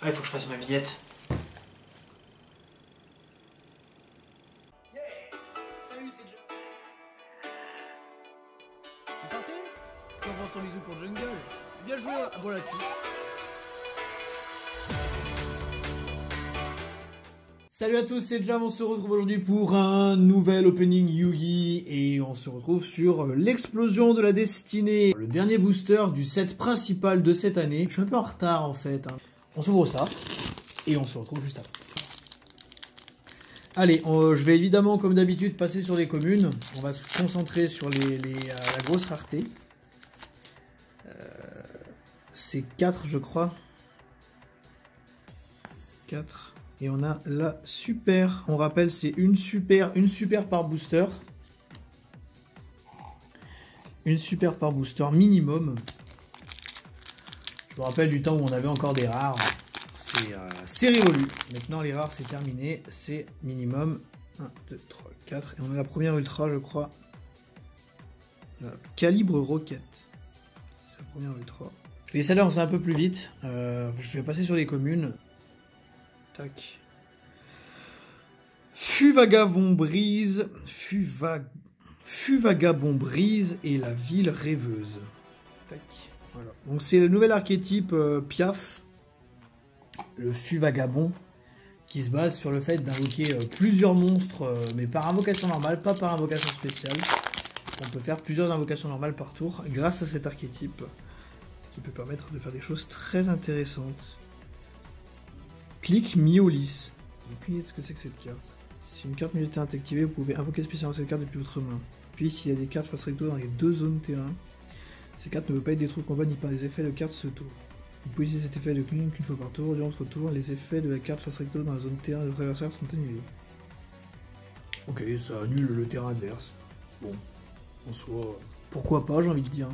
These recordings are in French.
Ah, il faut que je fasse ma vignette. Yeah. Salut, c'est John. Vous partez? Je prends son bisou pour Jungle. Bien joué, bon là dessus. Salut à tous, c'est Jam, on se retrouve aujourd'hui pour un nouvel opening Yugi et on se retrouve sur l'explosion de la destinée, le dernier booster du set principal de cette année. Je suis un peu en retard en fait. On s'ouvre ça et on se retrouve juste après. Allez, je vais évidemment comme d'habitude passer sur les communes. On va se concentrer sur la grosse rareté. C'est 4 je crois. 4. Et on a la super. On rappelle, c'est une super par booster. Une super par booster minimum. Je me rappelle du temps où on avait encore des rares. C'est révolu. Maintenant, les rares, c'est terminé. C'est minimum 1, 2, 3, 4. Et on a la première ultra, je crois. Calibre Rocket. C'est la première ultra. Je vais essayer d'avancer un peu plus vite. Je vais passer sur les communes. Tac. Fuvagabond brise. Fuvagabond brise et la ville rêveuse. Tac. Voilà. Donc c'est le nouvel archétype Piaf. Le Fuvagabond. Qui se base sur le fait d'invoquer plusieurs monstres. Mais par invocation normale, pas par invocation spéciale. On peut faire plusieurs invocations normales par tour. Grâce à cet archétype. Ce qui peut permettre de faire des choses très intéressantes. Clic Miolis. J'ai aucune idée de ce que c'est que cette carte. Si une carte militaire est activée, vous pouvez invoquer spécialement cette carte depuis votre main. Puis s'il y a des cartes face recto dans les deux zones terrain, ces cartes ne peuvent pas être détruites au combat ni par les effets de cartes ce tour. Vous pouvez utiliser cet effet de clean qu'une fois par tour. Durant votre tour, les effets de la carte face recto dans la zone terrain de votre adversaire sont annulés. Ok, ça annule le terrain adverse. Bon, en soi, pourquoi pas, j'ai envie de dire.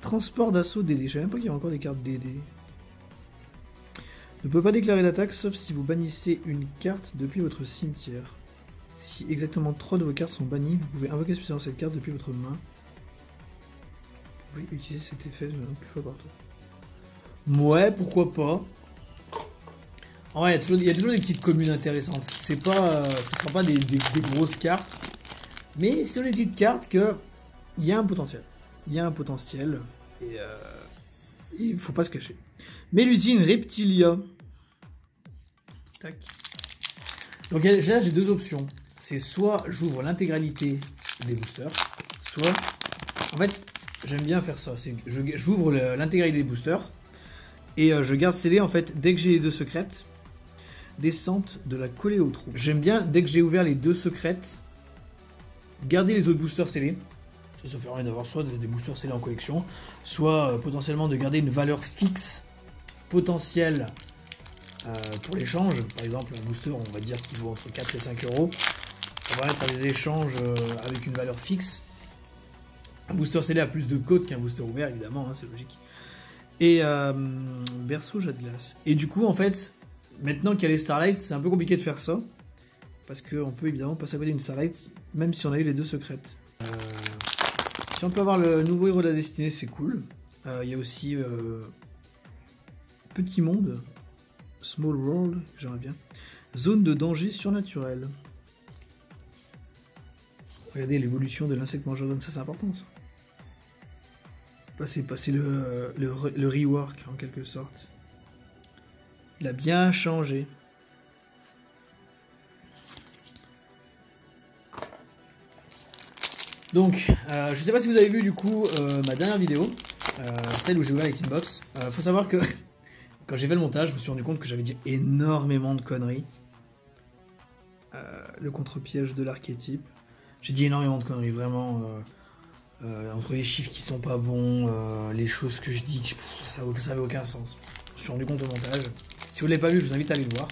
Transport d'assaut DD. Je savais même pas qu'il y a encore des cartes DD. Ne peut pas déclarer d'attaque sauf si vous bannissez une carte depuis votre cimetière. Si exactement 3 de vos cartes sont bannies, vous pouvez invoquer spécialement cette carte depuis votre main. Vous pouvez utiliser cet effet une fois par tour. Ouais, pourquoi pas. Ouais, il y a toujours des petites communes intéressantes. C'est pas, ce ne sera pas des grosses cartes, mais c'est des petites cartes que il y a un potentiel. Il y a un potentiel et il faut pas se cacher. Mélusine Reptilia. Tac. Donc là j'ai deux options. C'est soit j'ouvre l'intégralité des boosters, soit... En fait, j'aime bien faire ça. J'ouvre l'intégralité des boosters et je garde scellé en fait dès que j'ai les deux secrètes. Descente de la coller au trou. J'aime bien dès que j'ai ouvert les deux secrètes, garder les autres boosters scellés. Ça fait rien d'avoir soit des boosters scellés en collection, soit potentiellement de garder une valeur fixe potentielle pour l'échange. Par exemple, un booster, on va dire qu'il vaut entre 4 et 5 euros. On va mettre des échanges avec une valeur fixe. Un booster scellé a plus de codes qu'un booster ouvert, évidemment, hein, c'est logique. Et berceau jet de glace. Et du coup, en fait, maintenant qu'il y a les Starlights, c'est un peu compliqué de faire ça. Parce qu'on peut évidemment passer à côté d'une Starlight, même si on a eu les deux secrètes. Si on peut avoir le nouveau héros de la destinée, c'est cool. Il y a aussi Petit Monde, Small World, j'aimerais bien. Zone de danger surnaturel. Regardez l'évolution de l'insecte mangeur d'homme, ça c'est important ça. Passer le rework en quelque sorte. Il a bien changé. Donc, je sais pas si vous avez vu du coup ma dernière vidéo, celle où j'ai ouvert les Tinbox. Faut savoir que quand j'ai fait le montage, je me suis rendu compte que j'avais dit énormément de conneries. Le contre-piège de l'archétype. J'ai dit énormément de conneries, vraiment. Entre les chiffres qui sont pas bons, les choses que je dis, ça n'avait aucun sens. Je me suis rendu compte au montage. Si vous ne l'avez pas vu, je vous invite à aller le voir.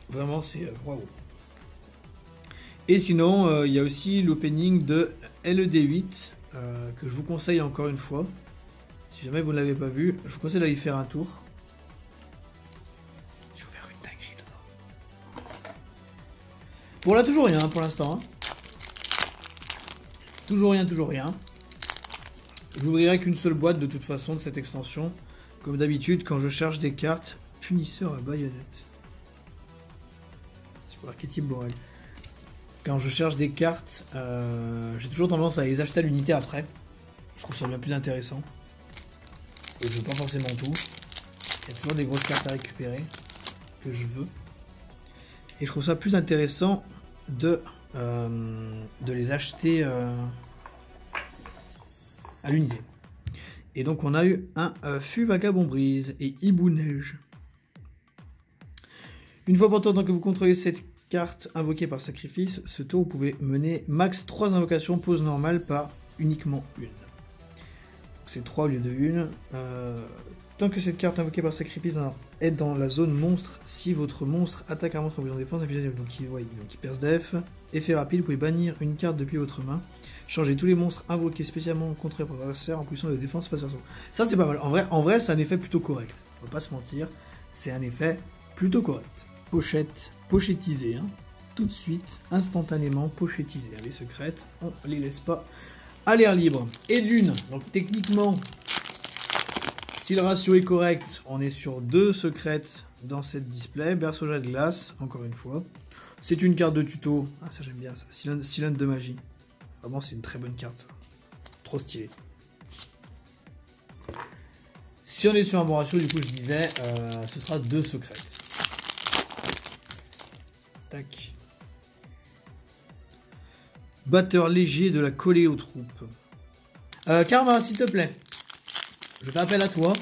Vraiment, c'est waouh. Et sinon, il y a aussi l'opening de LED8 que je vous conseille encore une fois. Si jamais vous ne l'avez pas vu, je vous conseille d'aller faire un tour. Je vais vous faire une dinguerie dedans. Bon, là, toujours rien pour l'instant. Hein. Toujours rien, toujours rien. J'ouvrirai qu'une seule boîte de toute façon de cette extension. Comme d'habitude, quand je cherche des cartes, punisseur à baïonnette. C'est pour l'archétype Borel. Quand je cherche des cartes, j'ai toujours tendance à les acheter à l'unité après. Je trouve ça bien plus intéressant. Et je veux pas forcément tout. Il y a toujours des grosses cartes à récupérer que je veux. Et je trouve ça plus intéressant de les acheter à l'unité. Et donc on a eu un Fût Vagabond Brise et Hibou Neige. Une fois pour tant que vous contrôlez cette carte invoquée par sacrifice, ce tour vous pouvez mener max 3 invocations pose normale par uniquement une. C'est 3 au lieu de 1. Tant que cette carte invoquée par sacrifice est dans la zone monstre, si votre monstre attaque un monstre en défense, donc il perce def. Effet rapide, vous pouvez bannir une carte depuis votre main. Changez tous les monstres invoqués spécialement contre votre adversaire en puissance de défense face à son. Ça c'est pas mal. En vrai c'est un effet plutôt correct. On va pas se mentir. C'est un effet plutôt correct. Pochette, pochettisée. Hein. Tout de suite, instantanément pochettisée. Les secrètes, on les laisse pas à l'air libre. Et d'une. Donc techniquement, si le ratio est correct, on est sur 2 secrètes dans cette display. Berceau jet de glace, encore une fois. C'est une carte de tuto. Ah ça j'aime bien ça. Cylindre de magie. Vraiment c'est une très bonne carte ça. Trop stylé. Si on est sur un bon ratio, du coup je disais, ce sera 2 secrètes. Tac. Batteur léger de la coller aux troupes. Karma, s'il te plaît. Je t'appelle à toi,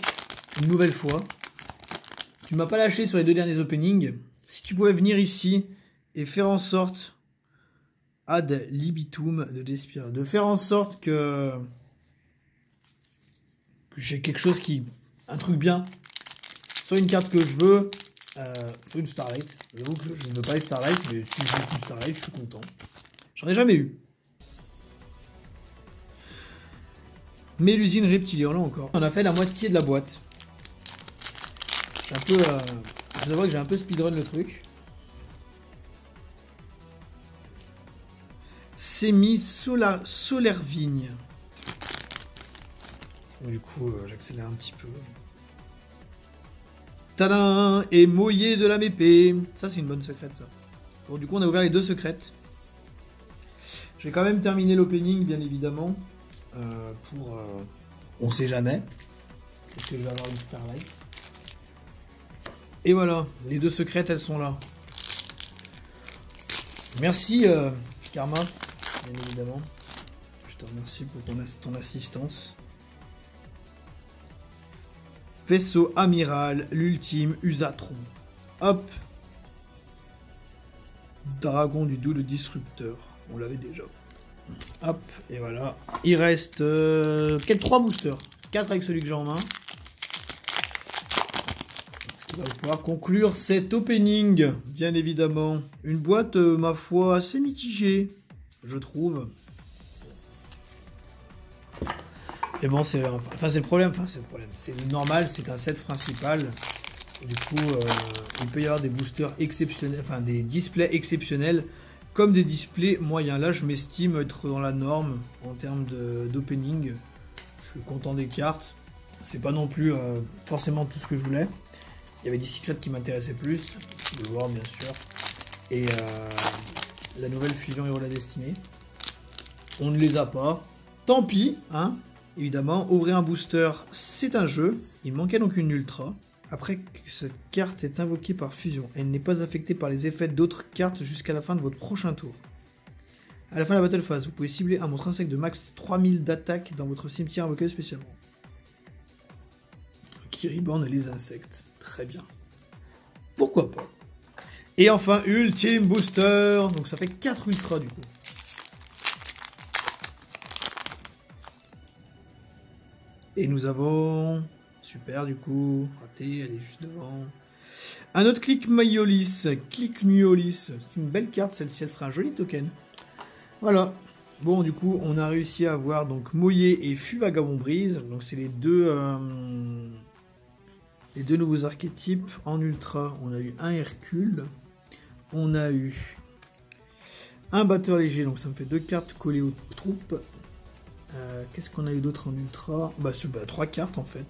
une nouvelle fois. Tu m'as pas lâché sur les 2 derniers openings. Si tu pouvais venir ici et faire en sorte ad libitum de Despia, de faire en sorte que j'ai quelque chose qui... un truc bien. Soit une carte que je veux, soit une Starlight. J'avoue que je ne veux pas les Starlight, mais si je veux une Starlight, je suis content. J'en ai jamais eu. Mais l'usine Reptilion, là encore. On a fait la moitié de la boîte. J'ai un peu... je dois que j'ai un peu speedrun le truc. Solaire Vigne. Du coup, j'accélère un petit peu. Tadam! Et Moyer de la Mépée. Ça, c'est une bonne secrète, ça. Bon, du coup, on a ouvert les 2 secrètes. Je vais quand même terminer l'opening, bien évidemment. Pour... on sait jamais. Est-ce que je vais avoir une Starlight? Et voilà, les 2 secrètes, elles sont là. Merci, Karma, bien évidemment. Je te remercie pour ton assistance. Vaisseau amiral, l'ultime Usatron. Hop. Dragon du double disrupteur. On l'avait déjà. Hop, et voilà. Il reste 3 boosters. 4 avec celui que j'ai en main. Ce qui va pouvoir conclure cet opening, bien évidemment. Une boîte, ma foi, assez mitigée, je trouve. Et bon, c'est le problème. C'est le normal, c'est un set principal. Du coup, il peut y avoir des boosters exceptionnels, enfin des displays exceptionnels, comme des displays moyens. Là, je m'estime être dans la norme en termes d'opening. Je suis content des cartes. C'est pas non plus forcément tout ce que je voulais. Il y avait des secrets qui m'intéressaient plus. Je peux le voir, bien sûr. Et la nouvelle fusion Héros de la Destinée. On ne les a pas. Tant pis, hein. Évidemment, ouvrir un booster, c'est un jeu. Il manquait donc une ultra. Après que cette carte est invoquée par fusion, elle n'est pas affectée par les effets d'autres cartes jusqu'à la fin de votre prochain tour. À la fin de la battle phase, vous pouvez cibler un monstre insecte de max 3000 d'attaque dans votre cimetière invoqué spécialement. Qui reborn les insectes. Très bien. Pourquoi pas. Et enfin, ultime booster. Donc ça fait 4 ultras du coup. Et nous avons... Super du coup. Raté, elle est juste devant. Un autre Click Myolis. Click Myolis. C'est une belle carte celle-ci, elle fera un joli token. Voilà. Bon, du coup, on a réussi à avoir donc Moyer et Fût Vagabond Brise. Donc c'est les deux nouveaux archétypes. En ultra, on a eu un Hercule. On a eu un batteur léger, donc ça me fait 2 cartes collées aux troupes. Qu'est-ce qu'on a eu d'autre en ultra? Bah, 3 cartes en fait.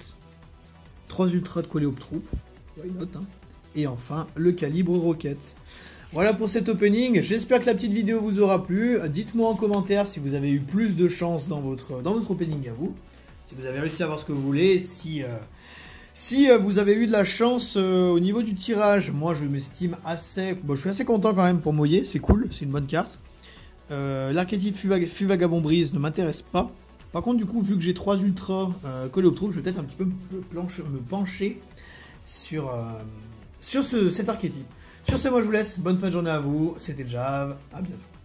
3 ultras de Coléoptroupe. Why not, hein. Et enfin, le calibre roquette. Voilà pour cet opening. J'espère que la petite vidéo vous aura plu. Dites-moi en commentaire si vous avez eu plus de chance dans votre opening à vous. Si vous avez réussi à avoir ce que vous voulez. Si vous avez eu de la chance au niveau du tirage. Moi, je m'estime assez... Bon, je suis assez content quand même pour Moyer. C'est cool, c'est une bonne carte. L'archétype Fuvagabond Brise ne m'intéresse pas. Par contre, du coup, vu que j'ai 3 ultras Coléoptroupe, je vais peut-être un petit peu me pencher sur cet archétype. Sur ce, moi je vous laisse. Bonne fin de journée à vous. C'était Jav. À bientôt.